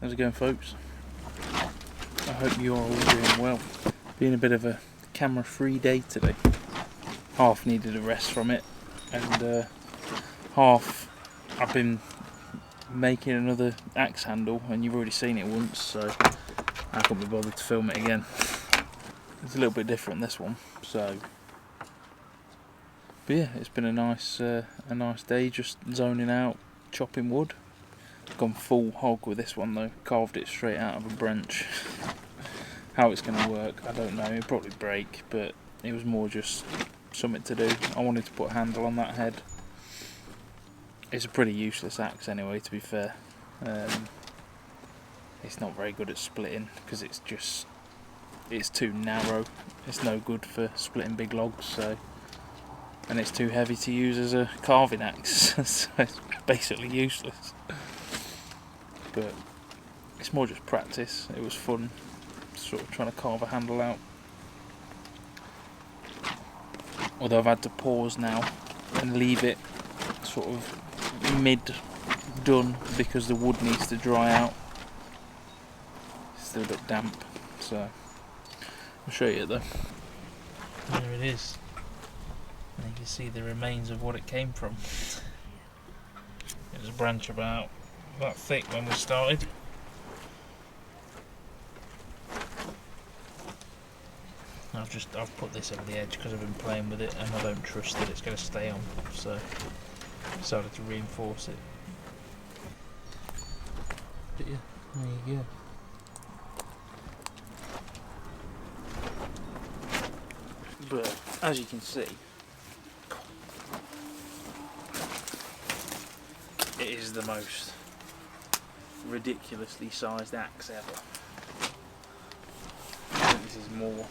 How's it going, folks? I hope you're all doing well. Been a bit of a camera-free day today. Half needed a rest from it, and half I've been making another axe handle, and you've already seen it once, so I couldn't be bothered to film it again. It's a little bit different, this one, so. But yeah, it's been a nice day, just zoning out, chopping wood. Gone full hog with this one though, carved it straight out of a branch. How it's going to work, I don't know, it'll probably break, but it was more just something to do. I wanted to put a handle on that head. It's a pretty useless axe anyway, to be fair. It's not very good at splitting, because it's too narrow. It's no good for splitting big logs, so. And it's too heavy to use as a carving axe, so it's basically useless. But it's more just practice. It was fun, sort of trying to carve a handle out. Although I've had to pause now and leave it sort of mid-done because the wood needs to dry out. It's still a bit damp, so I'll show you it though. There it is. And you can see the remains of what it came from. It was a branch about that thick when we started. I've put this over the edge because I've been playing with it and I don't trust that it's going to stay on, so I decided to reinforce it. But yeah, there you go. But as you can see, it is the most ridiculously sized axe ever. I think this is more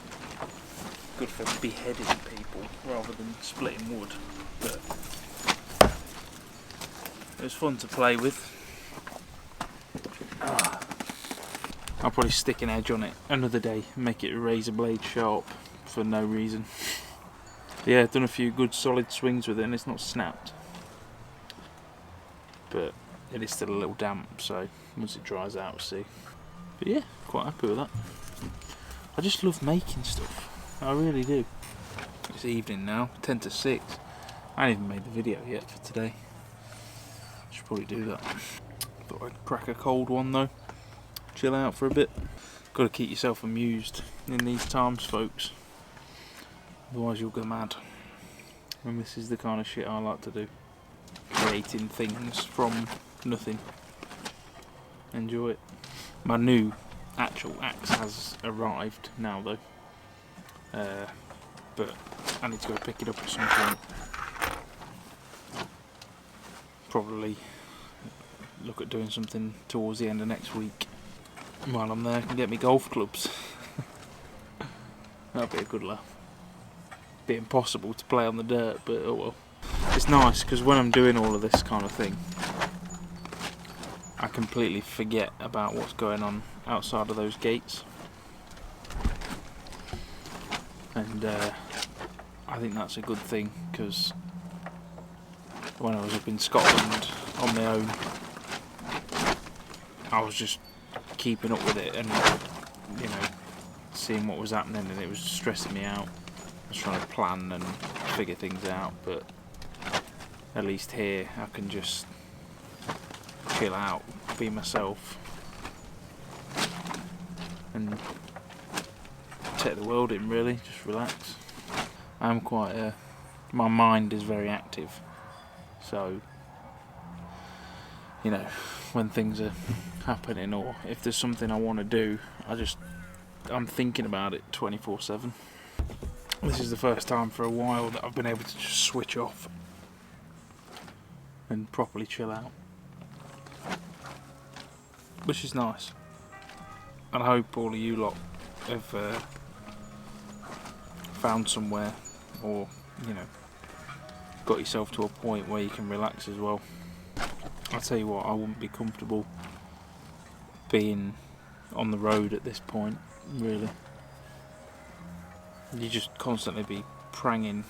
good for beheading people rather than splitting wood, but it was fun to play with. I'll probably stick an edge on it another day and make it a razor blade sharp for no reason. Yeah, I've done a few good solid swings with it and it's not snapped, but it is still a little damp, so once it dries out we'll see. But yeah, quite happy with that. I just love making stuff, I really do. It's evening now, 10 to 6. I haven't even made the video yet for today. Should probably do that. Thought I'd crack a cold one though, chill out for a bit. Got to keep yourself amused in these times, folks, otherwise you'll go mad. And this is the kind of shit I like to do. Creating things from nothing. Enjoy it. My new actual axe has arrived now though, but I need to go pick it up at some point. Probably look at doing something towards the end of next week. While I'm there I can get me golf clubs. That'd be a good laugh. Be impossible to play on the dirt, but oh well. It's nice because when I'm doing all of this kind of thing, I completely forget about what's going on outside of those gates, and I think that's a good thing, because when I was up in Scotland on my own, I was just keeping up with it and, you know, seeing what was happening, and it was stressing me out. I was trying to plan and figure things out, but at least here I can just chill out, be myself, and take the world in, really, just relax. I'm quite my mind is very active, so, you know, when things are happening or if there's something I want to do, I'm thinking about it 24/7. This is the first time for a while that I've been able to just switch off and properly chill out, which is nice. And I hope all of you lot have found somewhere, or, you know, got yourself to a point where you can relax as well. I'll tell you what, I wouldn't be comfortable being on the road at this point, really. You just constantly be pranging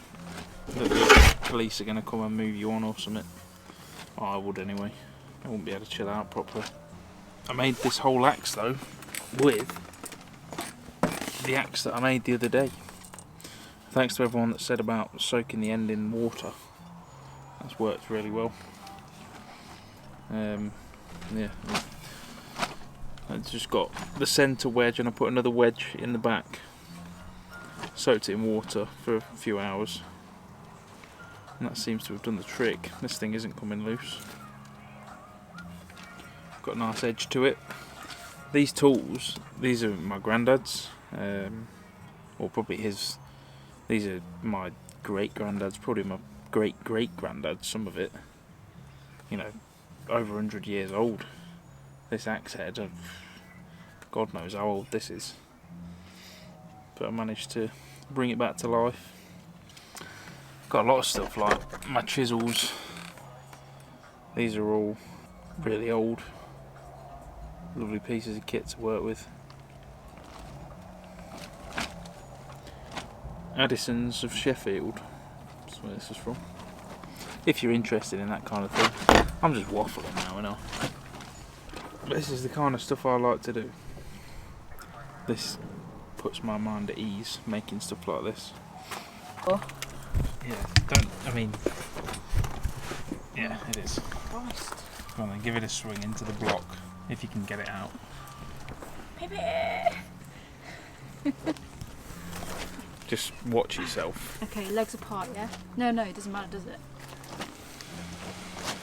that the police are going to come and move you on or something. Oh, I would anyway. I wouldn't be able to chill out properly. I made this whole axe though with the axe that I made the other day. Thanks to everyone that said about soaking the end in water. That's worked really well. Yeah, I've just got the centre wedge and I put another wedge in the back. Soaked it in water for a few hours. And that seems to have done the trick. This thing isn't coming loose. Got a nice edge to it. These tools, these are my granddad's, or probably his. These are my great granddad's, probably my great great granddad's. Some of it, you know, over 100 years old. This axe head, God knows how old this is. But I managed to bring it back to life. Got a lot of stuff like my chisels. These are all really old. Lovely pieces of kit to work with. Addison's of Sheffield. That's where this is from. If you're interested in that kind of thing. I'm just waffling now, you know. This is the kind of stuff I like to do. This puts my mind at ease, making stuff like this. Oh. Yeah, yeah, it is. Christ. Come on then, give it a swing into the block, if you can get it out. Just watch yourself. Okay, legs apart, yeah? No, it doesn't matter, does it?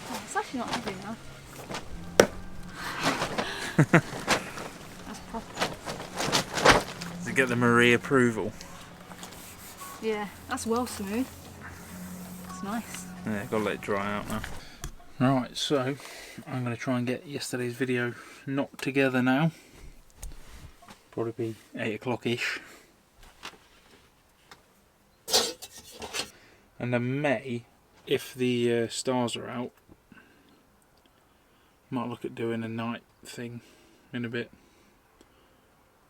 Oh, it's actually not heavy enough. That's proper. To get the Marie approval. Yeah, that's well smooth. That's nice. Yeah, gotta let it dry out now. Right, so I'm gonna try and get yesterday's video knocked together now. Probably be 8 o'clock-ish. And I may, if the stars are out, might look at doing a night thing in a bit.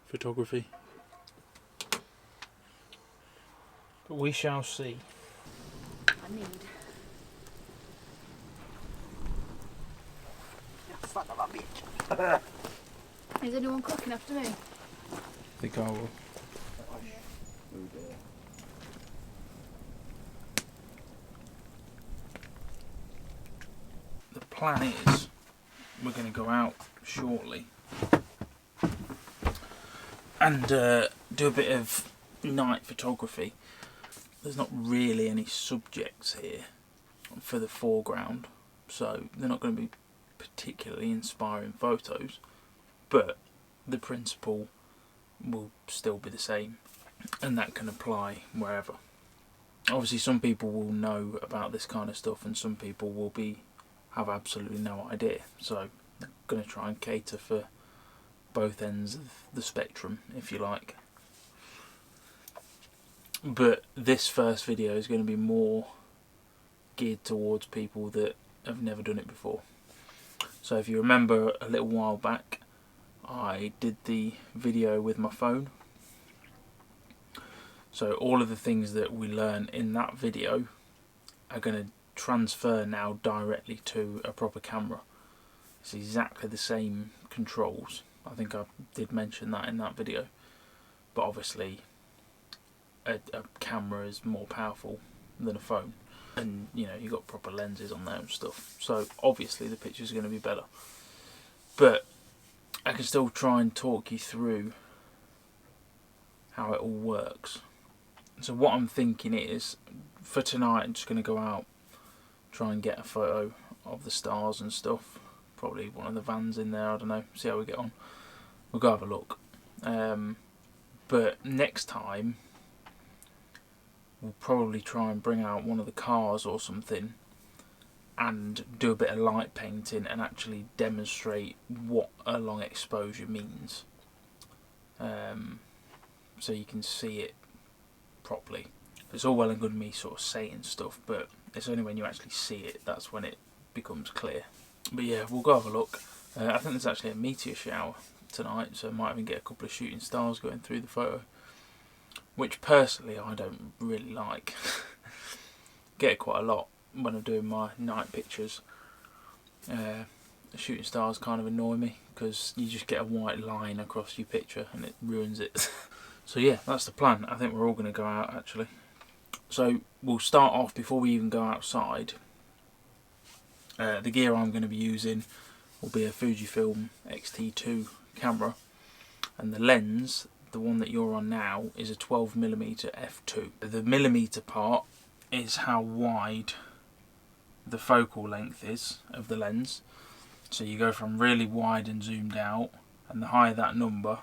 Photography. But we shall see. I need. You son of a bitch. Is anyone cooking after me? I think I will. The plan is we're going to go out shortly and do a bit of night photography. There's not really any subjects here for the foreground, so they're not going to be particularly inspiring photos, but the principle will still be the same, and that can apply wherever. Obviously some people will know about this kind of stuff and some people will have absolutely no idea, so I'm going to try and cater for both ends of the spectrum, if you like. But this first video is going to be more geared towards people that have never done it before. So if you remember a little while back, I did the video with my phone. So all of the things that we learn in that video are going to transfer now directly to a proper camera. It's exactly the same controls. I think I did mention that in that video. But obviously a camera is more powerful than a phone. And you know, you've got proper lenses on there and stuff. So obviously the picture's going to be better. But I can still try and talk you through how it all works. So what I'm thinking is, for tonight I'm just going to go out, try and get a photo of the stars and stuff. Probably one of the vans in there, I don't know, see how we get on. We'll go have a look. But next time we'll probably try and bring out one of the cars or something and do a bit of light painting and actually demonstrate what a long exposure means, so you can see it properly. It's all well and good me sort of saying stuff, but it's only when you actually see it that's when it becomes clear. But yeah, we'll go have a look. I think there's actually a meteor shower tonight, so I might even get a couple of shooting stars going through the photo, which personally I don't really like. Get it quite a lot when I'm doing my night pictures. Shooting stars kind of annoy me because you just get a white line across your picture and it ruins it. So yeah, that's the plan. I think we're all going to go out actually. So we'll start off before we even go outside. The gear I'm going to be using will be a Fujifilm X-T2 camera, and the lens, the one that you're on now, is a 12mm f2. The millimetre part is how wide the focal length is of the lens. So you go from really wide and zoomed out, and the higher that number,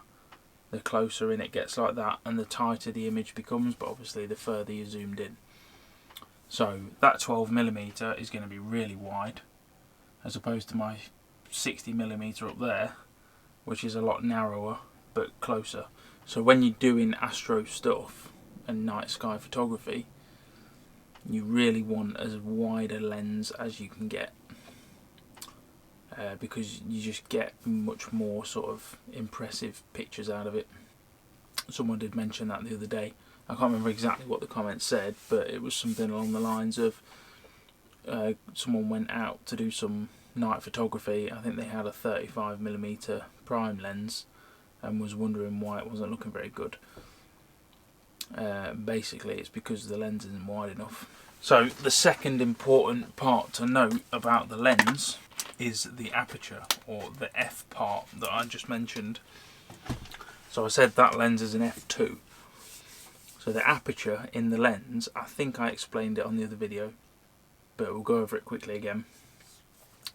the closer in it gets like that, and the tighter the image becomes, but obviously the further you're zoomed in. So that 12mm is going to be really wide, as opposed to my 60mm up there, which is a lot narrower but closer. So when you're doing astro stuff and night sky photography, you really want as wide a lens as you can get, because you just get much more sort of impressive pictures out of it. Someone did mention that the other day. I can't remember exactly what the comment said, but it was something along the lines of someone went out to do some night photography. I think they had a 35mm prime lens and was wondering why it wasn't looking very good. Basically it's because the lens isn't wide enough. So the second important part to note about the lens is the aperture, or the f part that I just mentioned. So I said that lens is an f2. So the aperture in the lens, I think I explained it on the other video, but we'll go over it quickly again.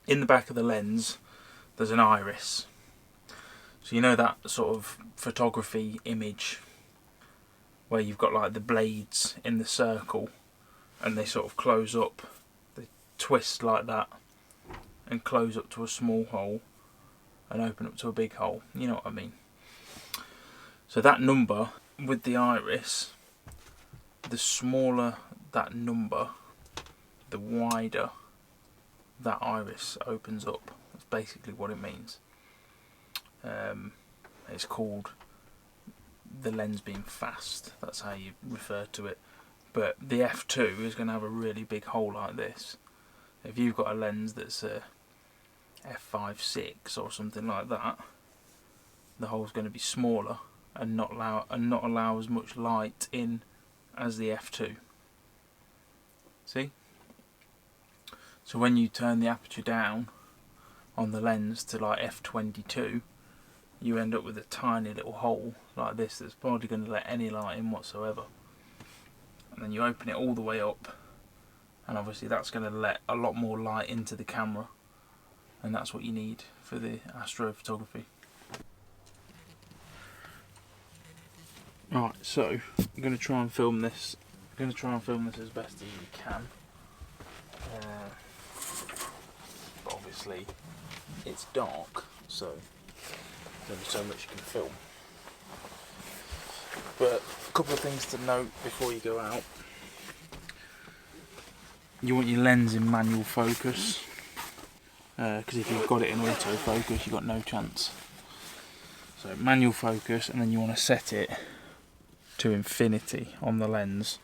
In the back of the lens there's an iris. So you know that sort of photography image where you've got like the blades in the circle and they sort of close up, they twist like that and close up to a small hole and open up to a big hole, you know what I mean. So that number with the iris, the smaller that number, the wider that iris opens up. That's basically what it means. It's called the lens being fast, that's how you refer to it. But the f2 is going to have a really big hole like this. If you've got a lens that's a f5.6 or something like that, the hole's going to be smaller and not allow as much light in as the f2. See? So when you turn the aperture down on the lens to like f22, you end up with a tiny little hole like this that's hardly going to let any light in whatsoever. And then you open it all the way up, and obviously that's going to let a lot more light into the camera, and that's what you need for the astrophotography. Right, so I'm going to try and film this. I'm going to try and film this as best as we can. But obviously it's dark, so there's only so much you can film. But a couple of things to note before you go out. You want your lens in manual focus, because if you've got it in autofocus you've got no chance. So manual focus, and then you want to set it to infinity on the lens.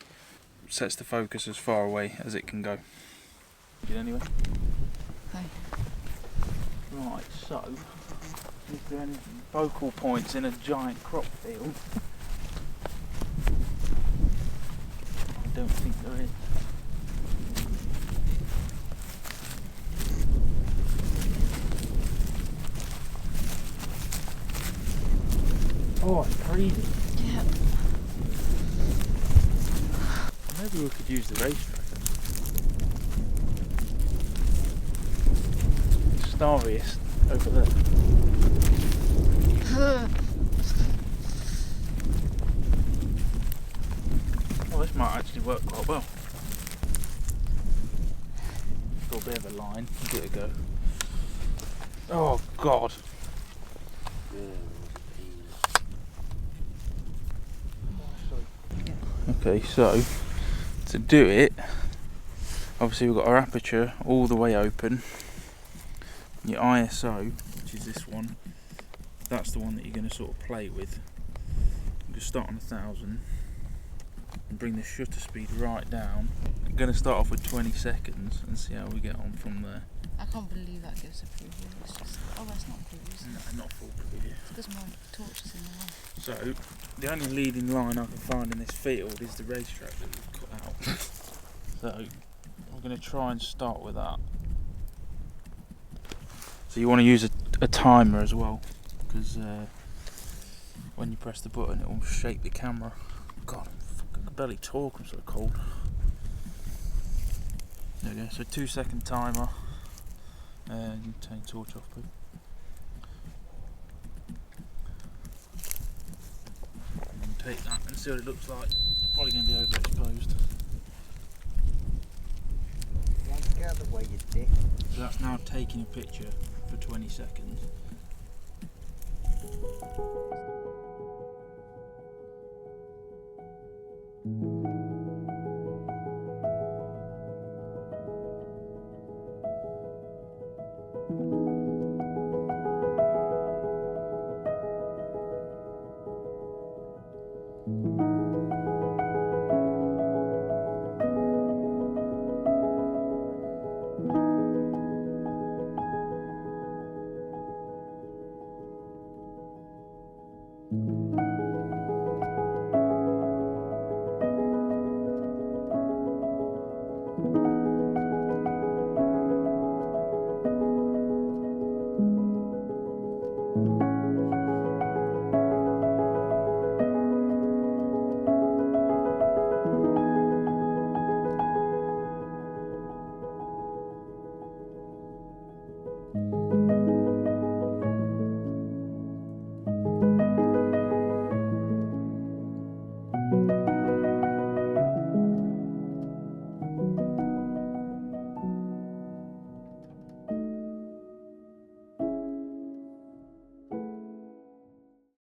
Sets the focus as far away as it can go. Get anyway? Okay. Right, so is there any focal points in a giant crop field? I don't think there is. Oh, it's crazy. Yeah. Maybe we could use the racetrack. Starriest over there. Well, this might actually work quite well. Got a bit of a line. Give it a go. Oh God. Okay, so to do it, obviously we've got our aperture all the way open. Your ISO, which is this one, that's the one that you're going to sort of play with. I'm going to start on 1000 and bring the shutter speed right down. I'm going to start off with 20 seconds and see how we get on from there. I can't believe that gives a preview. It's just, oh, that's not a preview, is it? No, not full preview. It's because my torch is in the way. So, the only leading line I can find in this field is the racetrack that we've cut out. So, I'm going to try and start with that. So you want to use a timer as well, because when you press the button it will shake the camera. God, I can barely talk, I'm so cold. There we go, so 2-second timer, and turn the torch off, please. And take that and see what it looks like. Probably going to be overexposed. Want to go the way you did. So that's now taking a picture for 20 seconds.